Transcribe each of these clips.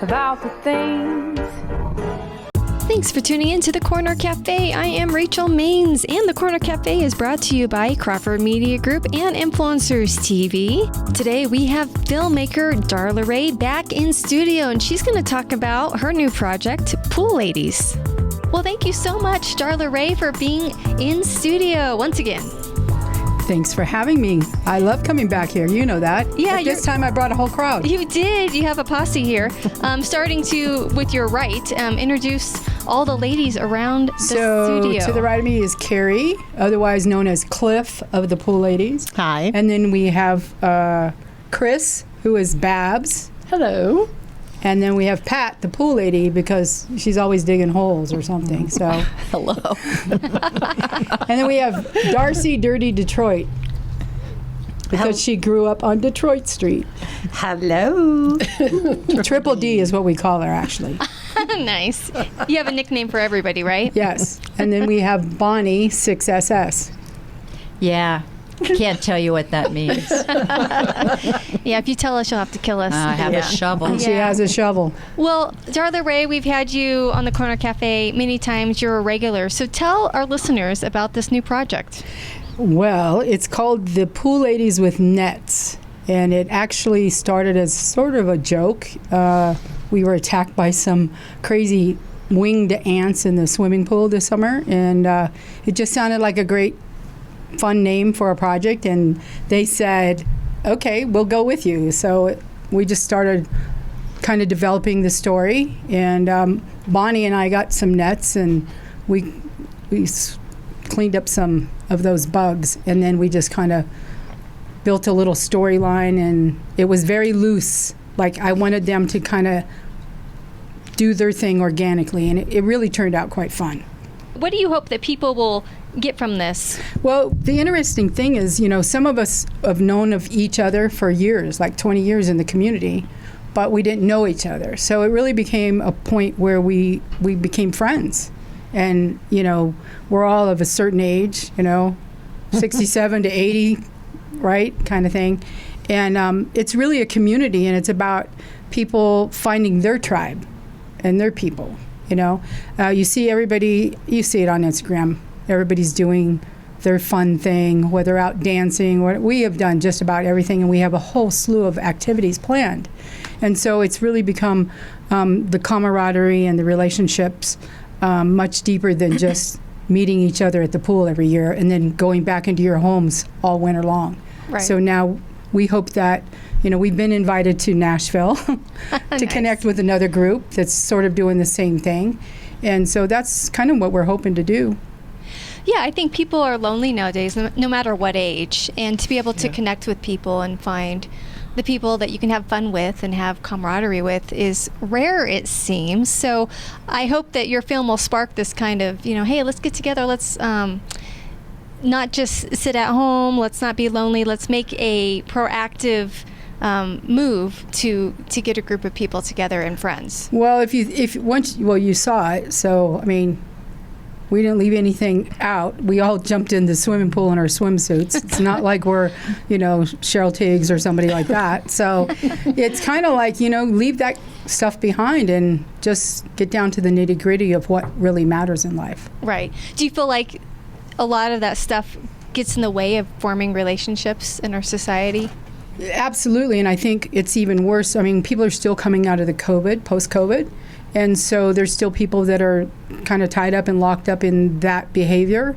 about the things. Thanks for tuning in to the Corner Café. I am Rachel Maines, and the Corner Café is brought to you by Crawford Media Group and Influencers TV. Today we have filmmaker Darla Rae back in studio, and she's going to talk about her new project, Pool Ladies. Well, thank you so much, Darla Rae, for being in studio once again. Thanks for having me. I love coming back here. You know that. Yeah. But this time I brought a whole crowd. You did. You have a posse here. Starting to, with your right, introduce all the ladies around the studio. So to the right of me is Carrie, otherwise known as Cliff of the Pool Ladies. Hi. And then we have Chris, who is Babs. Hello. And then we have Pat, the pool lady, because she's always digging holes or something. So. Hello. And then we have Darcy, Dirty Detroit, because she grew up on Detroit Street. Hello. Triple D is what we call her, actually. Nice. You have a nickname for everybody, right? Yes. And then we have Bonnie, 6SS. Yeah. Can't tell you what that means. Yeah, if you tell us, you'll have to kill us. I have a shovel. And she has a shovel. Well, Darla Rae, we've had you on the Corner Cafe many times. You're a regular. So tell our listeners about this new project. Well, it's called The Pool Ladies with Nets. And it actually started as sort of a joke. We were attacked by some crazy winged ants in the swimming pool this summer. And it just sounded like a great fun name for a project, and they said, okay, we'll go with you. So we just started kind of developing the story, and Bonnie and I got some nets, and we cleaned up some of those bugs, and then we just kind of built a little storyline, and it was very loose. Like, I wanted them to kind of do their thing organically, and it really turned out quite fun. What do you hope that people will get from this? Well, the interesting thing is, you know, some of us have known of each other for years, like 20 years in the community, but we didn't know each other. So it really became a point where we became friends. And, you know, we're all of a certain age, you know, 67 to 80, right, kind of thing. And it's really a community, and it's about people finding their tribe and their people, you know. You see everybody, you see it on Instagram. Everybody's doing their fun thing, whether out dancing. We have done just about everything, and we have a whole slew of activities planned. And so it's really become the camaraderie and the relationships much deeper than just meeting each other at the pool every year and then going back into your homes all winter long. Right. So now we hope that, you know, we've been invited to Nashville to Nice. connect with another group that's sort of doing the same thing. And so that's kind of what we're hoping to do. Yeah, I think people are lonely nowadays, no matter what age, and to be able to connect with people and find the people that you can have fun with and have camaraderie with is rare, it seems. So I hope that your film will spark this kind of, you know, hey, let's get together, let's not just sit at home, let's not be lonely, let's make a proactive move to get a group of people together and friends. Well, you saw it, so I mean, we didn't leave anything out. We all jumped in the swimming pool in our swimsuits. It's not like we're, you know, Cheryl Tiggs or somebody like that. So it's kind of like, you know, leave that stuff behind and just get down to the nitty-gritty of what really matters in life. Right. Do you feel like a lot of that stuff gets in the way of forming relationships in our society? Absolutely, and I think it's even worse. I mean, people are still coming out of the post-COVID, and so there's still people that are kind of tied up and locked up in that behavior.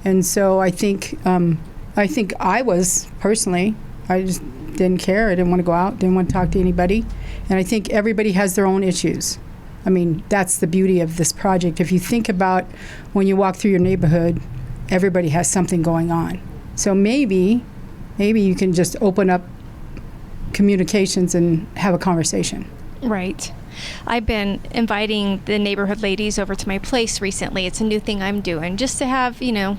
And so I think I was personally, I just didn't care. I didn't want to go out, didn't want to talk to anybody. And I think everybody has their own issues. I mean, that's the beauty of this project. If you think about when you walk through your neighborhood, everybody has something going on. So maybe you can just open up communications and have a conversation. Right. I've been inviting the neighborhood ladies over to my place recently. It's a new thing I'm doing, just to have, you know,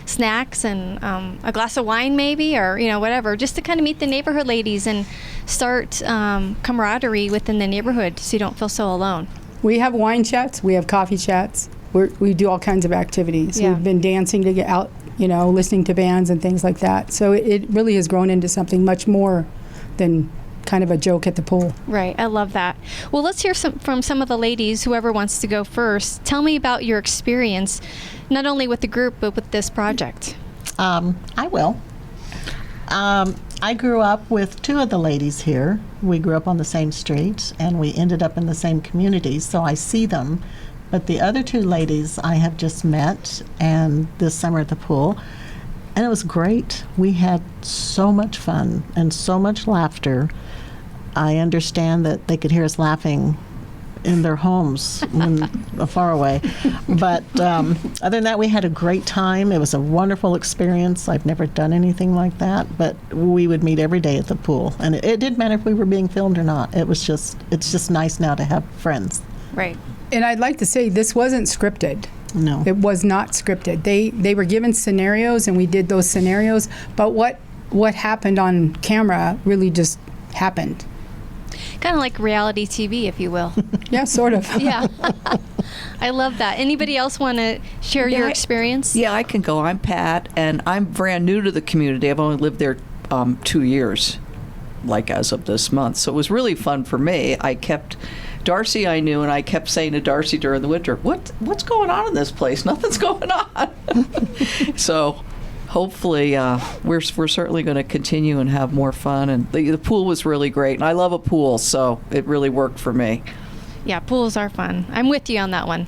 snacks and a glass of wine maybe, or, you know, whatever, just to kind of meet the neighborhood ladies and start camaraderie within the neighborhood so you don't feel so alone. We have wine chats. We have coffee chats. We do all kinds of activities. Yeah. We've been dancing to get out, you know, listening to bands and things like that. So it really has grown into something much more than kind of a joke at the pool. Right. I love that. Well, let's hear from some of the ladies, whoever wants to go first. Tell me about your experience, not only with the group, but with this project. I will. I grew up with two of the ladies here. We grew up on the same street, and we ended up in the same community, so I see them. But the other two ladies I have just met, and this summer at the pool, and it was great. We had so much fun and so much laughter. I understand that they could hear us laughing in their homes when far away. But other than that, we had a great time. It was a wonderful experience. I've never done anything like that, but we would meet every day at the pool. And it didn't matter if we were being filmed or not. It's just nice now to have friends. Right. And I'd like to say this wasn't scripted. No. It was not scripted. They were given scenarios, and we did those scenarios. But what happened on camera really just happened. Kind of like reality TV, if you will. Yeah, sort of. Yeah. I love that. Anybody else want to share your experience? Yeah, I can go. I'm Pat, and I'm brand new to the community. I've only lived there 2 years, like as of this month. So it was really fun for me. Darcy I knew, and I kept saying to Darcy during the winter, what's going on in this place? Nothing's going on. So hopefully we're certainly going to continue and have more fun. And the pool was really great. And I love a pool, so it really worked for me. Yeah, pools are fun. I'm with you on that one.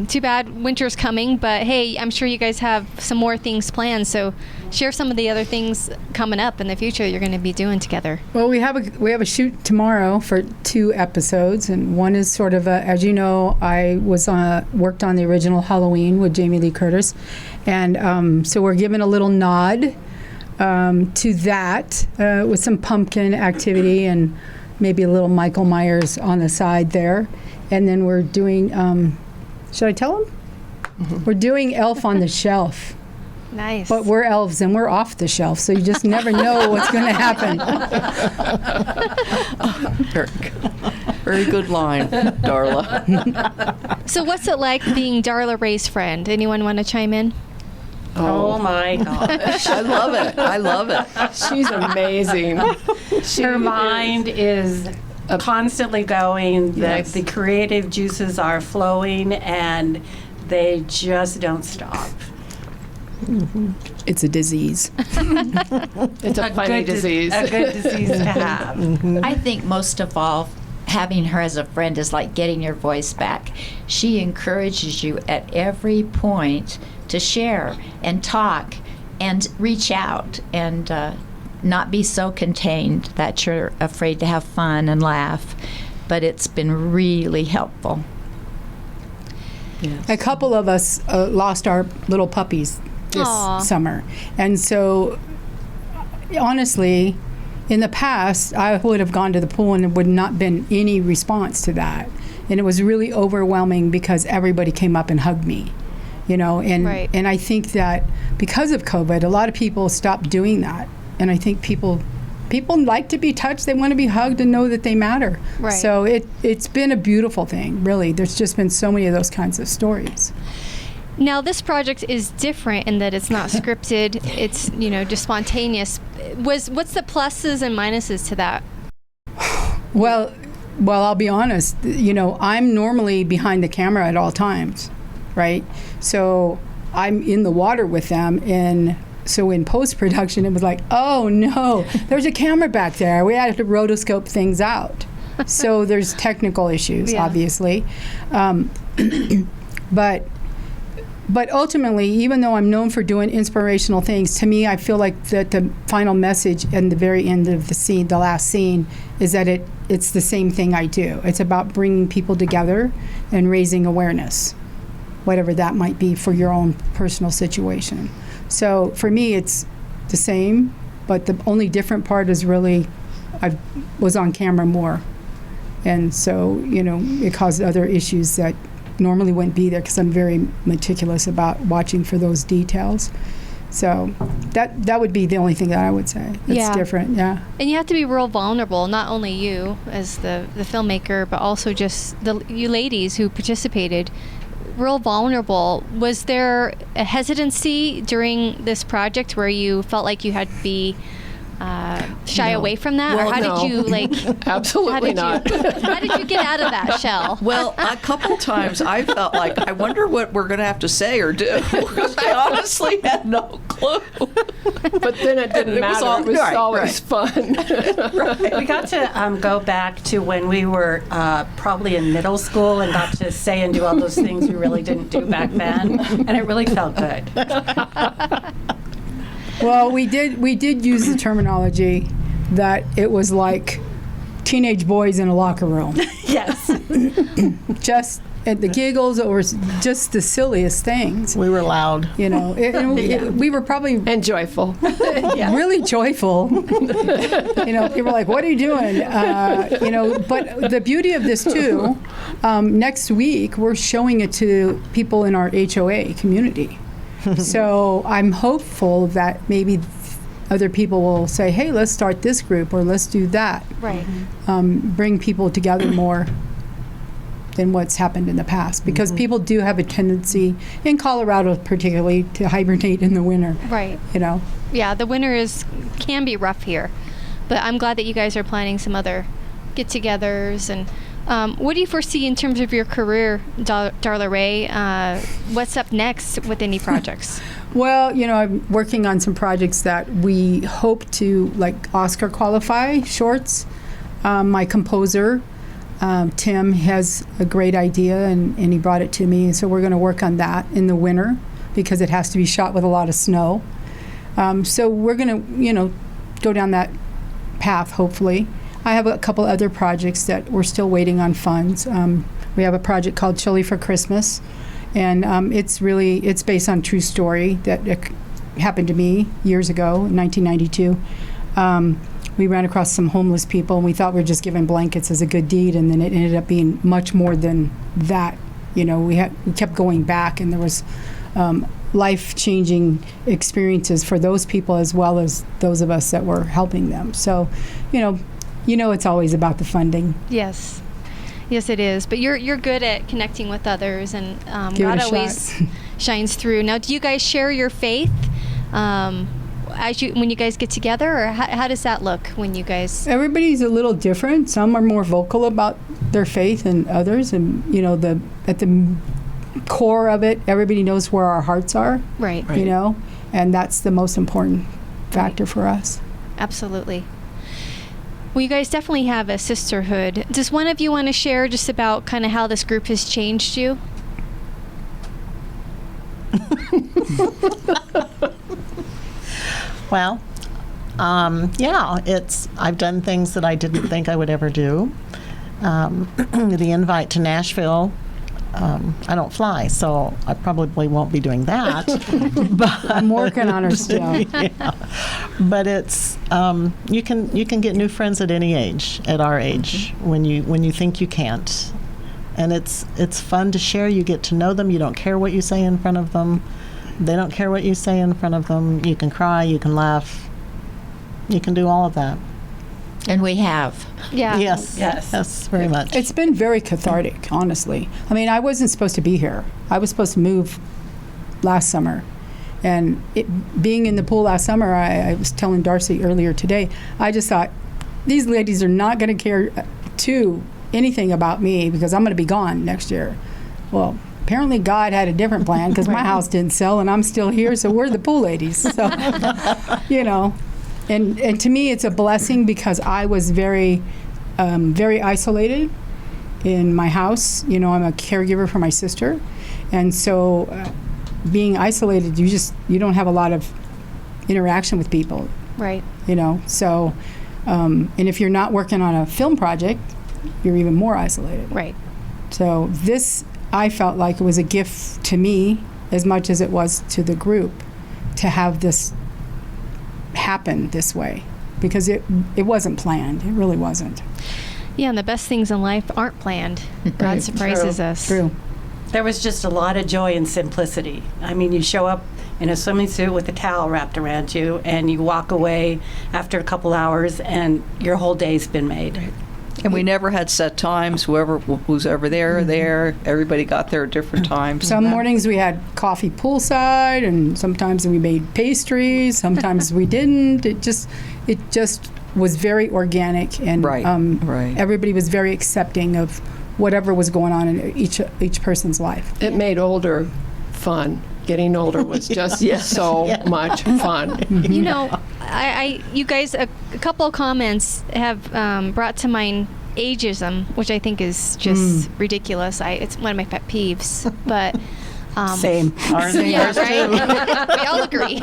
Too bad winter's coming, but hey, I'm sure you guys have some more things planned. So share some of the other things coming up in the future you're going to be doing together. Well, we have a shoot tomorrow for 2 episodes, and one is sort of as you know, I was worked on the original Halloween with Jamie Lee Curtis, and so we're giving a little nod to that with some pumpkin activity and maybe a little Michael Myers on the side there, and then we're doing. Should I tell them? Mm-hmm. We're doing Elf on the Shelf. Nice. But we're elves and we're off the shelf, so you just never know what's going to happen. Very good line, Darla. So what's it like being Darla Rae's friend? Anyone want to chime in? Oh my gosh. I love it. She's amazing. Her mind is constantly going. The creative juices are flowing, and they just don't stop. Mm-hmm. It's a disease. It's a funny disease. A good disease to have. Mm-hmm. I think most of all, having her as a friend is like getting your voice back. She encourages you at every point to share and talk and reach out and not be so contained that you're afraid to have fun and laugh. But it's been really helpful. Yes. A couple of us lost our little puppies this summer. And so, honestly, in the past, I would have gone to the pool and there would not been any response to that. And it was really overwhelming because everybody came up and hugged me, and right. And I think that because of COVID, a lot of people stopped doing that. And I think people like to be touched. They want to be hugged and know that they matter. Right. So it's been a beautiful thing, really. There's just been so many of those kinds of stories. Now, this project is different in that it's not scripted. It's, just spontaneous. What's the pluses and minuses to that? Well, I'll be honest. I'm normally behind the camera at all times, right? So I'm in the water with them, and so in post-production, it was like, oh no, there's a camera back there. We had to rotoscope things out. So there's technical issues, obviously. But ultimately, even though I'm known for doing inspirational things, to me, I feel like that the final message and the very end of the scene, the last scene, is that it's the same thing I do. It's about bringing people together and raising awareness, whatever that might be for your own personal situation. So for me, it's the same, but the only different part is really I was on camera more. And so, it caused other issues that normally wouldn't be there because I'm very meticulous about watching for those details. So that would be the only thing that I would say. It's different, yeah. And you have to be real vulnerable, not only you as the filmmaker, but also just you ladies who participated. Real vulnerable. Was there a hesitancy during this project where you felt like you had to be shy away from that, Well, or how no. did you like? Absolutely not. How did you get out of that shell? Well, a couple times I felt like, I wonder what we're going to have to say or do. Because I honestly had no clue. But then it didn't It was matter. all- It was right, always fun. We got to go back to when we were probably in middle school and got to say and do all those things we really didn't do back then, and it really felt good. Well, we did use the terminology that it was like teenage boys in a locker room. Yes. Just at the giggles or just the silliest things. We were loud. You know, we were probably And joyful. really joyful. You know, people were like, "What are you doing?" You know, but the beauty of this too, next week we're showing it to people in our HOA community. So I'm hopeful that maybe other people will say, "Hey, let's start this group," or "Let's do that." Right. Bring people together more than what's happened in the past, because people do have a tendency, in Colorado particularly, to hibernate in the winter. Right. You know. Yeah, the winter can be rough here, but I'm glad that you guys are planning some other get-togethers. And what do you foresee in terms of your career, Darla Rae? What's up next with any projects? Well, you know, I'm working on some projects that we hope to, like, Oscar qualify shorts. My composer, Tim, has a great idea, and he brought it to me. So we're going to work on that in the winter because it has to be shot with a lot of snow. So we're going to, you know, go down that path, hopefully. I have a couple other projects that we're still waiting on funds. We have a project called Chili for Christmas, and it's based on true story that happened to me years ago, in 1992. We ran across some homeless people, and we thought we were just giving blankets as a good deed, and then it ended up being much more than that. You know, we kept going back, and there was life-changing experiences for those people as well as those of us that were helping them. So, you know, it's always about the funding. Yes. Yes, it is. But you're good at connecting with others, and Give it God a always shot. shines through. Now, do you guys share your faith when you guys get together, or how does that look when you guys? Everybody's a little different. Some are more vocal about their faith than others, and you know, at the core of it, everybody knows where our hearts are. Right. You know, and that's the most important factor for us. Absolutely. Well, you guys definitely have a sisterhood. Does one of you want to share just about kind of how this group has changed you? Well, yeah, I've done things that I didn't think I would ever do. The invite to Nashville, I don't fly, so I probably won't be doing that. But I'm working on her still. yeah. But it's you can get new friends at any age, at our age, when you think you can't, and it's fun to share. You get to know them. You don't care what you say in front of them. They don't care what you say in front of them. You can cry. You can laugh. You can do all of that. And we have. Yeah. Yes, very much. It's been very cathartic, honestly. I mean, I wasn't supposed to be here. I was supposed to move last summer. And being in the pool last summer, I was telling Darcy earlier today, I just thought, these ladies are not going to care anything about me because I'm going to be gone next year. Well, apparently God had a different plan because my house didn't sell and I'm still here, so we're the pool ladies. So, you know. And to me, it's a blessing because I was very, very isolated in my house. You know, I'm a caregiver for my sister. And so being isolated, you don't have a lot of interaction with people. Right. You know, so, and if you're not working on a film project, you're even more isolated. Right. So this, I felt like it was a gift to me as much as it was to the group to have this happen this way, because it wasn't planned. It really wasn't. Yeah, and the best things in life aren't planned. God surprises us. True. There was just a lot of joy and simplicity. I mean, you show up in a swimming suit with a towel wrapped around you, and you walk away after a couple hours, and your whole day's been made. And we never had set times. Who's ever there. Everybody got there at different times. Some mornings we had coffee poolside, and sometimes we made pastries. Sometimes we didn't. It just was very organic, and Right. everybody was very accepting of whatever was going on in each person's life. It made older fun. Getting older was just so much fun. You know, you guys, a couple of comments have brought to mind ageism, which I think is just ridiculous. It's one of my pet peeves. But Same. yeah, right. We all agree.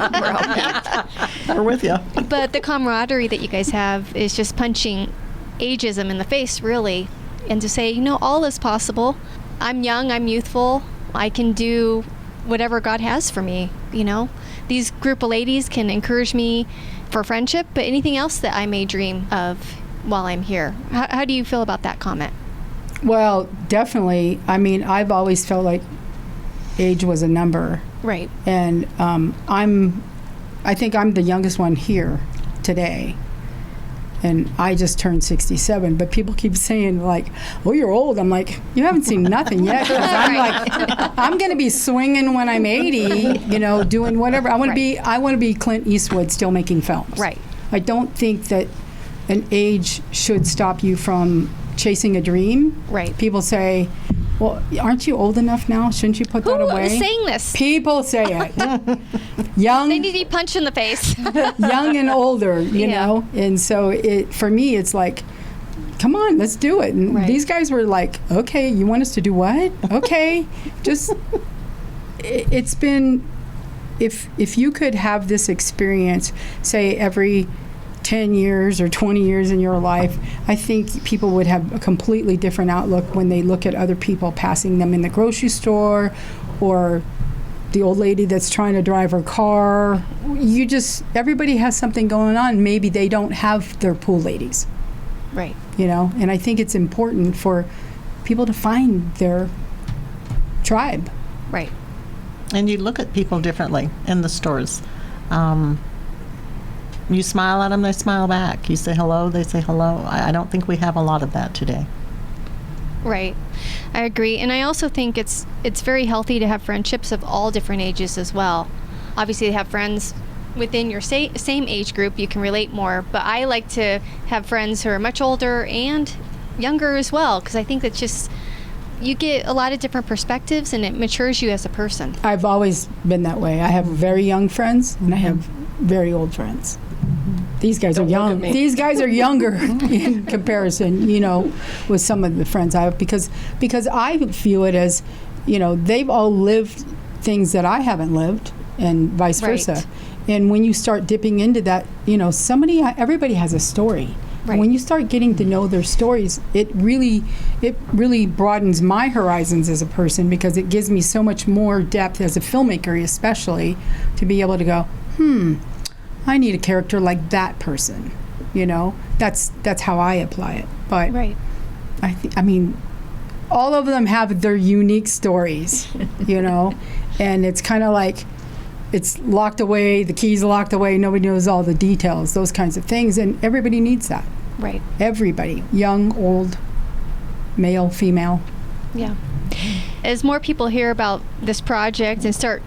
We're with you. But the camaraderie that you guys have is just punching ageism in the face, really, and to say, all is possible. I'm young. I'm youthful. I can do whatever God has for me. These group of ladies can encourage me for friendship, but anything else that I may dream of while I'm here. How do you feel about that comment? Well, definitely. I mean, I've always felt like age was a number, Right. and I think I'm the youngest one here today. And I just turned 67, but people keep saying like, "Oh, you're old." I'm like, "You haven't seen nothing yet." 'Cause I'm like, I'm gonna be swinging when I'm 80, doing whatever. I want to be Clint Eastwood, still making films. Right. I don't think that an age should stop you from chasing a dream. Right. People say, "Well, aren't you old enough now? Shouldn't you put that Who away?" is saying this? People say it. Young. They need to be punched in the face. Young and older, you Yeah. know? And so for me, it's like, come on, let's do it. And Right. these guys were like, okay, you want us to do what? Okay. It's been, if you could have this experience, say every 10 years or 20 years in your life, I think people would have a completely different outlook when they look at other people passing them in the grocery store, or the old lady that's trying to drive her car. Everybody has something going on. Maybe they don't have their pool ladies, Right. And I think it's important for people to find their tribe. Right. And you look at people differently in the stores. You smile at them, they smile back. You say hello, they say hello. I don't think we have a lot of that today. Right. I agree. And I also think it's very healthy to have friendships of all different ages as well. Obviously, to have friends within your same age group, you can relate more. But I like to have friends who are much older and younger as well, because I think that just, you get a lot of different perspectives and it matures you as a person. I've always been that way. I have very young friends and I have very old friends. These guys Don't are look young. at me. These guys are younger in comparison, with some of the friends I have, because I view it as, they've all lived things that I haven't lived, and vice versa. Right. And when you start dipping into that, everybody has a story. Right. And when you start getting to know their stories, it really broadens my horizons as a person, because it gives me so much more depth as a filmmaker, especially, to be able to go, I need a character like that person. That's how I apply it. But Right. I mean, all of them have their unique stories, and it's kind of like it's locked away, the key's locked away, nobody knows all the details, those kinds of things, and everybody needs that. Right. Everybody, young, old, male, female. Yeah. As more people hear about this project and start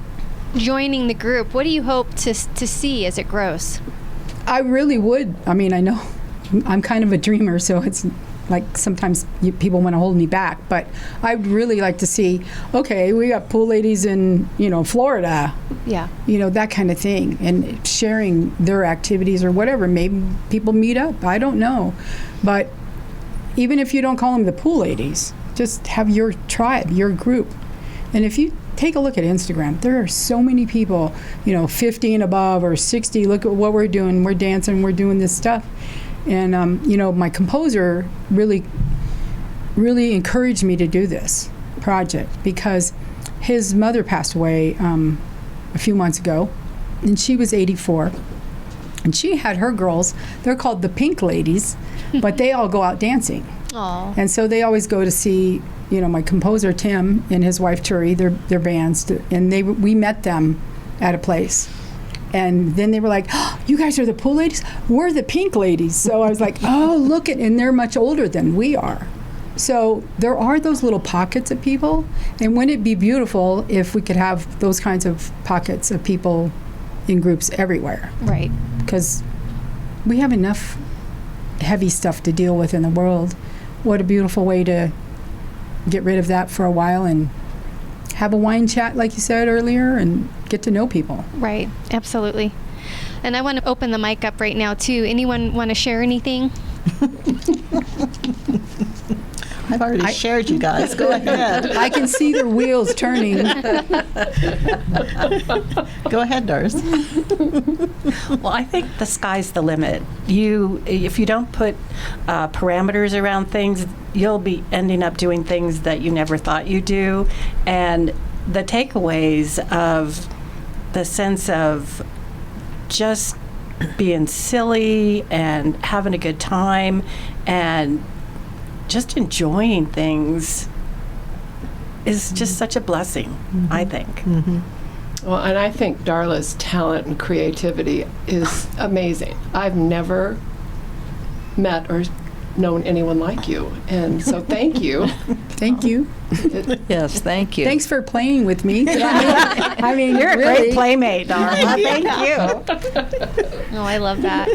joining the group, what do you hope to see as it grows? I really would. I mean, I know I'm kind of a dreamer, so it's like sometimes people want to hold me back, but I'd really like to see, okay, we got pool ladies in, Florida, Yeah. that kind of thing, and sharing their activities or whatever. Maybe people meet up. I don't know. But even if you don't call them the pool ladies, just have your tribe, your group. And if you take a look at Instagram, there are so many people, 50 and above or 60. Look at what we're doing. We're dancing. We're doing this stuff. And, my composer really encouraged me to do this project, because his mother passed away a few months ago, and she was 84. And she had her girls. They're called the Pink Ladies, but they all go out dancing. Aw. And so they always go to see, my composer Tim and his wife Turi, their bands, and we met them at a place. And then they were like, oh, you guys are the pool ladies? We're the pink ladies. So I was like, oh, look at, and they're much older than we are. So there are those little pockets of people. And wouldn't it be beautiful if we could have those kinds of pockets of people in groups everywhere? Right. Because we have enough heavy stuff to deal with in the world. What a beautiful way to get rid of that for a while and have a wine chat, like you said earlier, and get to know people. Right. Absolutely. And I want to open the mic up right now, too. Anyone want to share anything? I've already shared, you guys. Go ahead. I can see their wheels turning. Go ahead, Darcy. Well, I think the sky's the limit. If you don't put parameters around things, you'll be ending up doing things that you never thought you'd do. And the takeaways of the sense of just being silly and having a good time and just enjoying things is just such a blessing, I think. Well, and I think Darla's talent and creativity is amazing. I've never met or known anyone like you, and so thank you. Thank you. Yes, thank you. Thanks for playing with me. I mean, You're a really. great playmate, Darla. Thank you. Oh, I love that.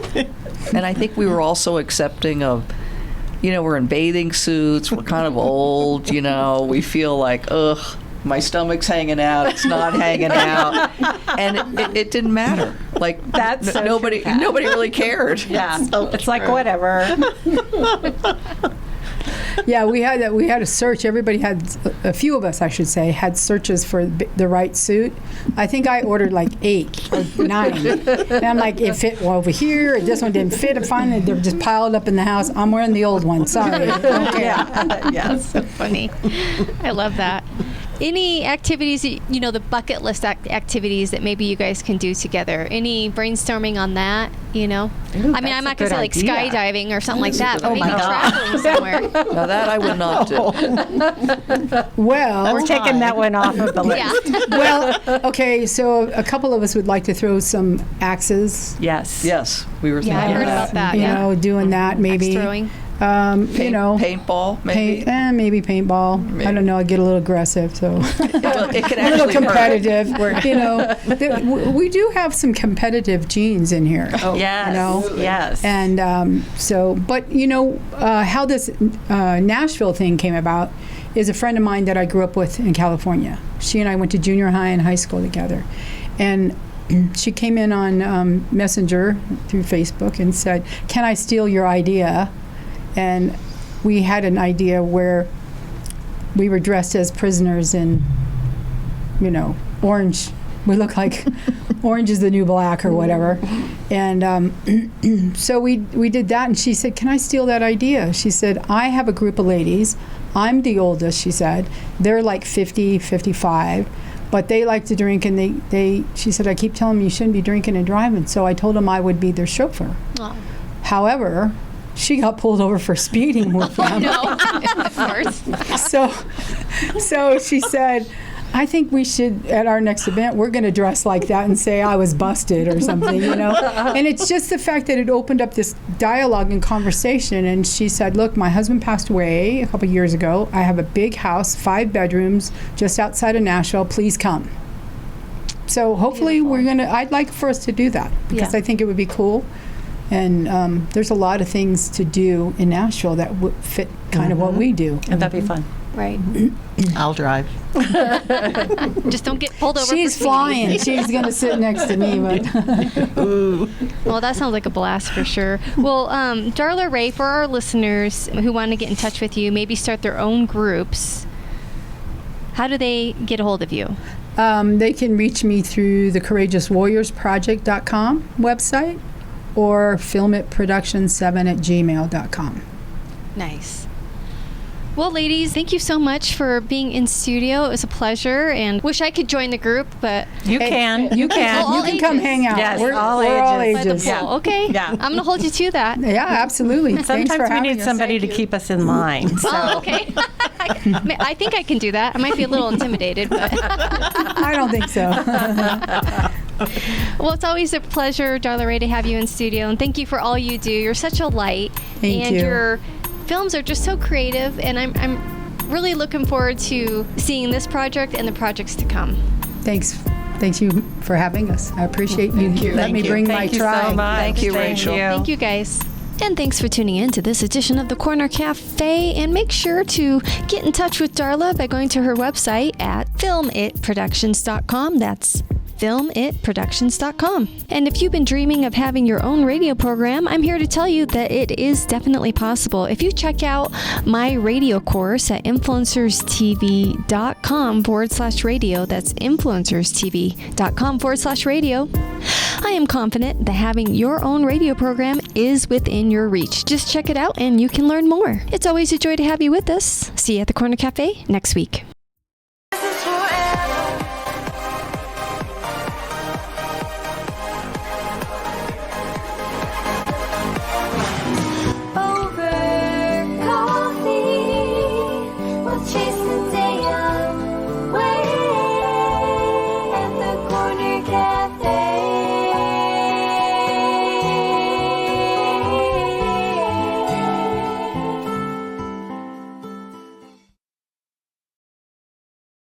And I think we were also accepting of, we're in bathing suits, we're kind of old, we feel like, ugh, my stomach's hanging out, it's not hanging out. And it didn't matter. Like, That's so nobody really cared. Yeah, it's like whatever. Yeah, we had a search. Everybody had, a few of us, I should say, had searches for the right suit. I think I ordered like 8 or 9. And I'm like, it fit over here. This one didn't fit. Finally, they're just piled up in the house. I'm wearing the old one. Sorry. Okay. Yes. Funny. I love that. Any activities, the bucket list activities that maybe you guys can do together? Any brainstorming on that, I mean, I'm not going to say like skydiving or something like that, but maybe traveling somewhere. Now that I would not do. Well, We're taking that one off of the list. Yeah. well, okay, so a couple of us would like to throw some axes. Yes. Yes, we were Yeah, I thinking heard that. about that. Doing that maybe. Axe throwing. Paintball, maybe. Maybe paintball. Maybe. I don't know. I get a little aggressive, so Well, it can a little actually competitive. We do have some competitive genes in here. Oh, Yes. Yes. And but how this Nashville thing came about is a friend of mine that I grew up with in California. She and I went to junior high and high school together, and she came in on Messenger through Facebook and said, "Can I steal your idea?" And we had an idea where we were dressed as prisoners in, orange. We look like orange is the new black or whatever. And so we did that, and she said, "Can I steal that idea?" She said, "I have a group of ladies. I'm the oldest," she said. "They're like 50, 55. But they like to drink, and she said, I keep telling them you shouldn't be drinking and driving." So I told them I would be their chauffeur. Oh. However, she got pulled over for speeding with them. No, of course. So she said, "I think we should, at our next event, we're going to dress like that and say I was busted or something, And it's just the fact that it opened up this dialogue and conversation. And she said, "Look, my husband passed away a couple years ago. I have a big house, 5 bedrooms, just outside of Nashville. Please come." So hopefully I'd like for us to do that because Yeah. I think it would be cool. And there's a lot of things to do in Nashville that would fit kind of what we do. And that'd be fun. Right. I'll drive. Just don't get pulled over. She's for speeding. flying. She's going to sit next to me. But Well, that sounds like a blast for sure. Well, Darla Rae, for our listeners who want to get in touch with you, maybe start their own groups, how do they get a hold of you? they can reach me through the courageouswarriorsproject.com website or filmitproduction7@gmail.com. Nice. Well, ladies, thank you so much for being in studio. It was a pleasure, and wish I could join the group, but You can. You can. All You can come ages. hang out. Yes, we're all all ages. by the ages. pool. Okay. Yeah. I'm going to hold you to that. Yeah, absolutely. Thanks Sometimes for we having need us. somebody to keep us in line. So. Oh, okay. I think I can do that. I might be a little intimidated, but I don't think so. Well, it's always a pleasure, Darla Rae, to have you in studio, and thank you for all you do. You're such a light, Thank and you. your films are just so creative, and I'm really looking forward to seeing this project and the projects to come. Thanks you for having us. I appreciate you. you. Let Thank me you. bring my Thank you tribe. so much. Thank you, Rachel. Thank you, guys. And thanks for tuning in to this edition of the Corner Café. And make sure to get in touch with Darla by going to her website at filmitproductions.com. That's filmitproductions.com. And if you've been dreaming of having your own radio program, I'm here to tell you that it is definitely possible. If you check out my radio course at influencerstv.com/radio, that's influencerstv.com/radio, I am confident that having your own radio program is within your reach. Just check it out and you can learn more. It's always a joy to have you with us. See you at the Corner Cafe next week.